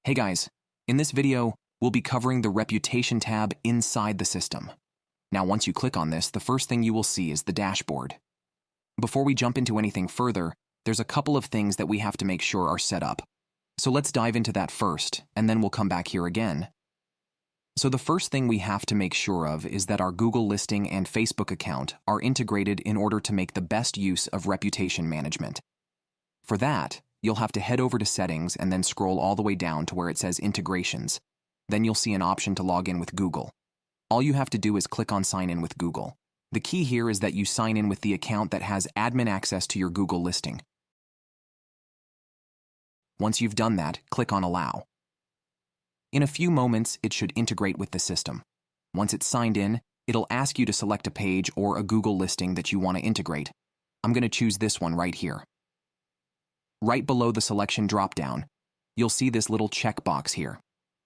Hey guys, in this video, we'll be covering the Reputation tab inside the system. Now once you click on this, the first thing you will see is the dashboard. Before we jump into anything further, there's a couple of things that we have to make sure are set up. So let's dive into that first, and then we'll come back here again. So the first thing we have to make sure of is that our Google listing and Facebook account are integrated in order to make the best use of reputation management. For that, you'll have to head over to Settings and then scroll all the way down to where it says Integrations. Then you'll see an option to log in with Google. All you have to do is click on Sign in with Google. The key here is that you sign in with the account that has admin access to your Google listing. Once you've done that, click on Allow. In a few moments, it should integrate with the system. Once it's signed in, it'll ask you to select a page or a Google listing that you want to integrate. I'm going to choose this one right here. Right below the selection dropdown, you'll see this little checkbox here.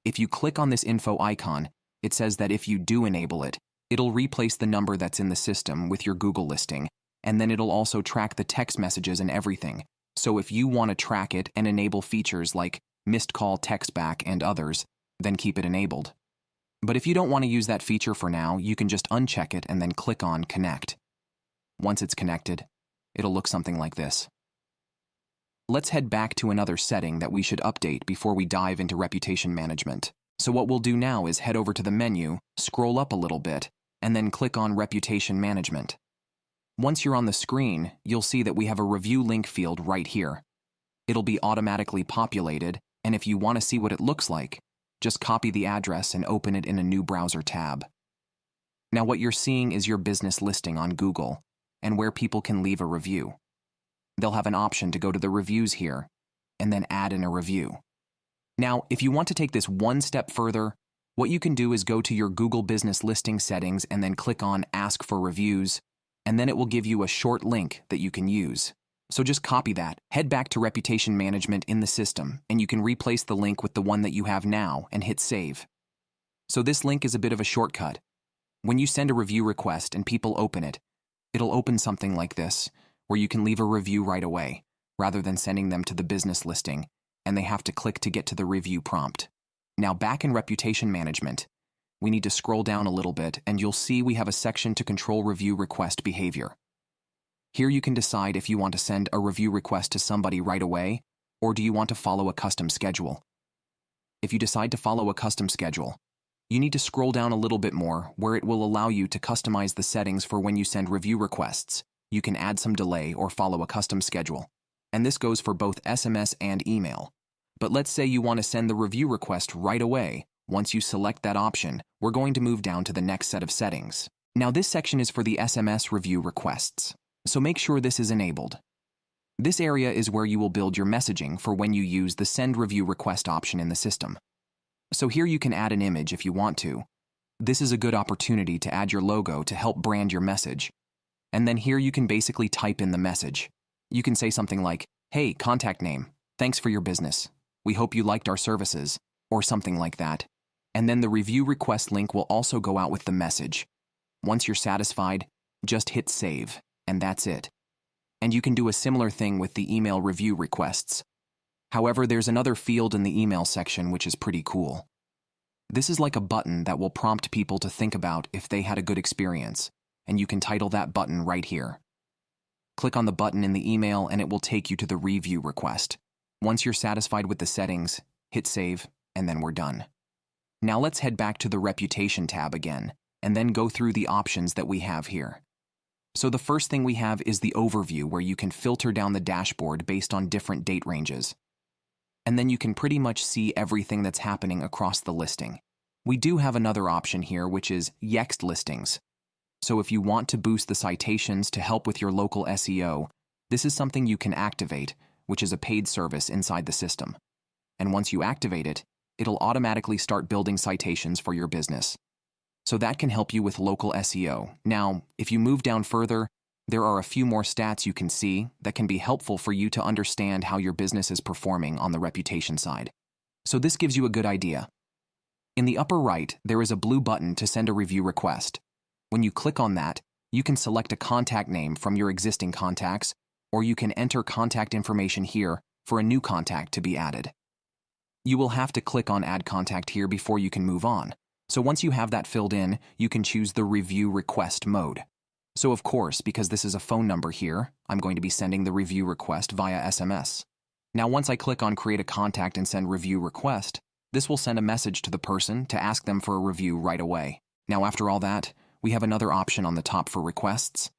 If you click on this info icon, it says that if you do enable it, it'll replace the number that's in the system with your Google listing, and then it'll also track the text messages and everything. So if you want to track it and enable features like missed call text back and others, then keep it enabled. But if you don't want to use that feature for now, you can just uncheck it and then click on Connect. Once it's connected, it'll look something like this. Let's head back to another setting that we should update before we dive into reputation management. So what we'll do now is head over to the menu, scroll up a little bit, and then click on Reputation Management. Once you're on the screen, you'll see that we have a review link field right here. It'll be automatically populated, and if you want to see what it looks like, just copy the address and open it in a new browser tab. Now what you're seeing is your business listing on Google, and where people can leave a review. They'll have an option to go to the reviews here, and then add in a review. Now, if you want to take this one step further, what you can do is go to your Google Business Listing settings and then click on Ask for Reviews, and then it will give you a short link that you can use. So just copy that, head back to Reputation Management in the system, and you can replace the link with the one that you have now and hit Save. So this link is a bit of a shortcut. When you send a review request and people open it, it'll open something like this, where you can leave a review right away, rather than sending them to the business listing, and they have to click to get to the review prompt. Now back in Reputation Management, we need to scroll down a little bit, and you'll see we have a section to control review request behavior. Here you can decide if you want to send a review request to somebody right away, or do you want to follow a custom schedule. If you decide to follow a custom schedule, you need to scroll down a little bit more, where it will allow you to customize the settings for when you send review requests. You can add some delay or follow a custom schedule. And this goes for both SMS and email. But let's say you want to send the review request right away. Once you select that option, we're going to move down to the next set of settings. Now this section is for the SMS review requests, so make sure this is enabled. This area is where you will build your messaging for when you use the Send Review Request option in the system. So here you can add an image if you want to. This is a good opportunity to add your logo to help brand your message. And then here you can basically type in the message. You can say something like, "Hey, contact name, thanks for your business. We hope you liked our services," or something like that. And then the review request link will also go out with the message. Once you're satisfied, just hit Save, and that's it. And you can do a similar thing with the email review requests. However, there's another field in the email section which is pretty cool. This is like a button that will prompt people to think about if they had a good experience, and you can title that button right here. Click on the button in the email and it will take you to the review request. Once you're satisfied with the settings, hit Save, and then we're done. Now let's head back to the Reputation tab again, and then go through the options that we have here. So the first thing we have is the overview, where you can filter down the dashboard based on different date ranges. And then you can pretty much see everything that's happening across the listing. We do have another option here, which is Yext listings. So if you want to boost the citations to help with your local SEO, this is something you can activate, which is a paid service inside the system. And once you activate it, it'll automatically start building citations for your business. So that can help you with local SEO. Now, if you move down further, there are a few more stats you can see that can be helpful for you to understand how your business is performing on the reputation side. So this gives you a good idea. In the upper right, there is a blue button to send a review request. When you click on that, you can select a contact name from your existing contacts, or you can enter contact information here for a new contact to be added. You will have to click on Add Contact here before you can move on. So once you have that filled in, you can choose the review request mode. So of course, because this is a phone number here, I'm going to be sending the review request via SMS. Now once I click on Create a Contact and Send Review Request, this will send a message to the person to ask them for a review right away. Now after all that, we have another option on the top for requests.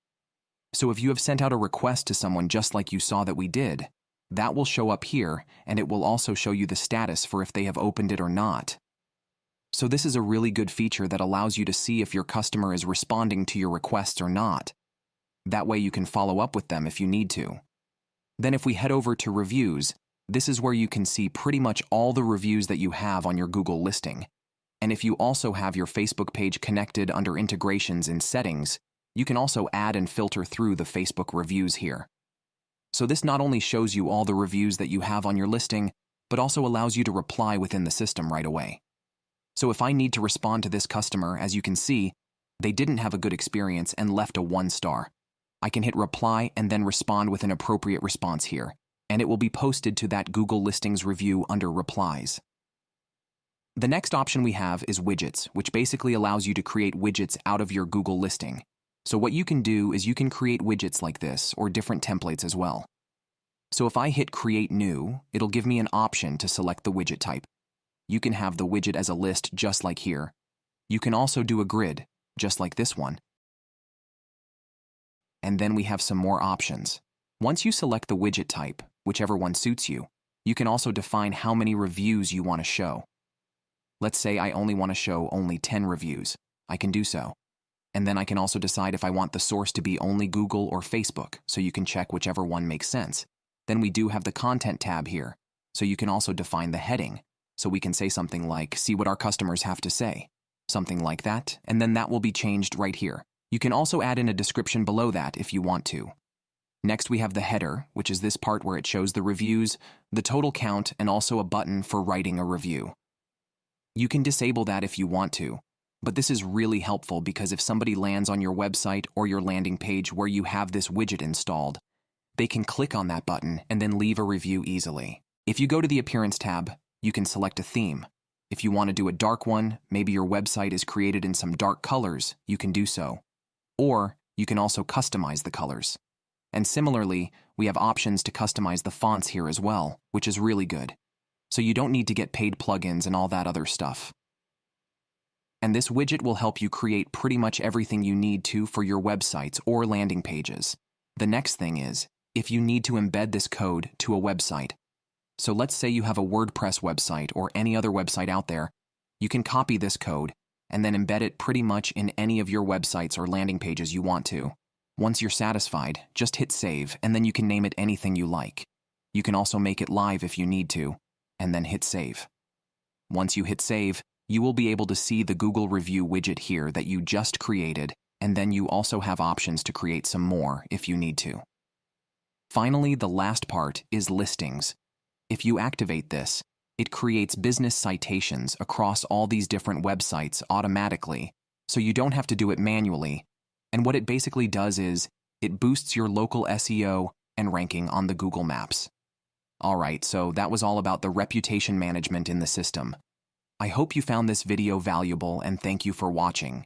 So if you have sent out a request to someone just like you saw that we did, that will show up here, and it will also show you the status for if they have opened it or not. So this is a really good feature that allows you to see if your customer is responding to your requests or not. That way you can follow up with them if you need to. Then if we head over to reviews, this is where you can see pretty much all the reviews that you have on your Google listing. And if you also have your Facebook page connected under integrations in settings, you can also add and filter through the Facebook reviews here. So this not only shows you all the reviews that you have on your listing, but also allows you to reply within the system right away. So if I need to respond to this customer, as you can see, they didn't have a good experience and left a 1 star. I can hit reply and then respond with an appropriate response here, and it will be posted to that Google Listings review under replies. The next option we have is widgets, which basically allows you to create widgets out of your Google listing. So what you can do is you can create widgets like this or different templates as well. So if I hit Create New, it'll give me an option to select the widget type. You can have the widget as a list just like here. You can also do a grid, just like this one. And then we have some more options. Once you select the widget type, whichever one suits you, you can also define how many reviews you want to show. Let's say I only want to show only 10 reviews. I can do so. And then I can also decide if I want the source to be only Google or Facebook, so you can check whichever one makes sense. Then we do have the Content tab here, so you can also define the heading. So we can say something like, see what our customers have to say. Something like that, and then that will be changed right here. You can also add in a description below that if you want to. Next we have the header, which is this part where it shows the reviews, the total count, and also a button for writing a review. You can disable that if you want to. But this is really helpful because if somebody lands on your website or your landing page where you have this widget installed, they can click on that button and then leave a review easily. If you go to the Appearance tab, you can select a theme. If you want to do a dark one, maybe your website is created in some dark colors, you can do so. Or you can also customize the colors. And similarly, we have options to customize the fonts here as well, which is really good. So you don't need to get paid plugins and all that other stuff. And this widget will help you create pretty much everything you need to for your websites or landing pages. The next thing is, if you need to embed this code to a website. So let's say you have a WordPress website or any other website out there, you can copy this code and then embed it pretty much in any of your websites or landing pages you want to. Once you're satisfied, just hit save and then you can name it anything you like. You can also make it live if you need to, and then hit save. Once you hit save, you will be able to see the Google Review widget here that you just created, and then you also have options to create some more if you need to. Finally, the last part is listings. If you activate this, it creates business citations across all these different websites automatically, so you don't have to do it manually. And what it basically does is, it boosts your local SEO and ranking on the Google Maps. Alright, so that was all about the reputation management in the system. I hope you found this video valuable and thank you for watching.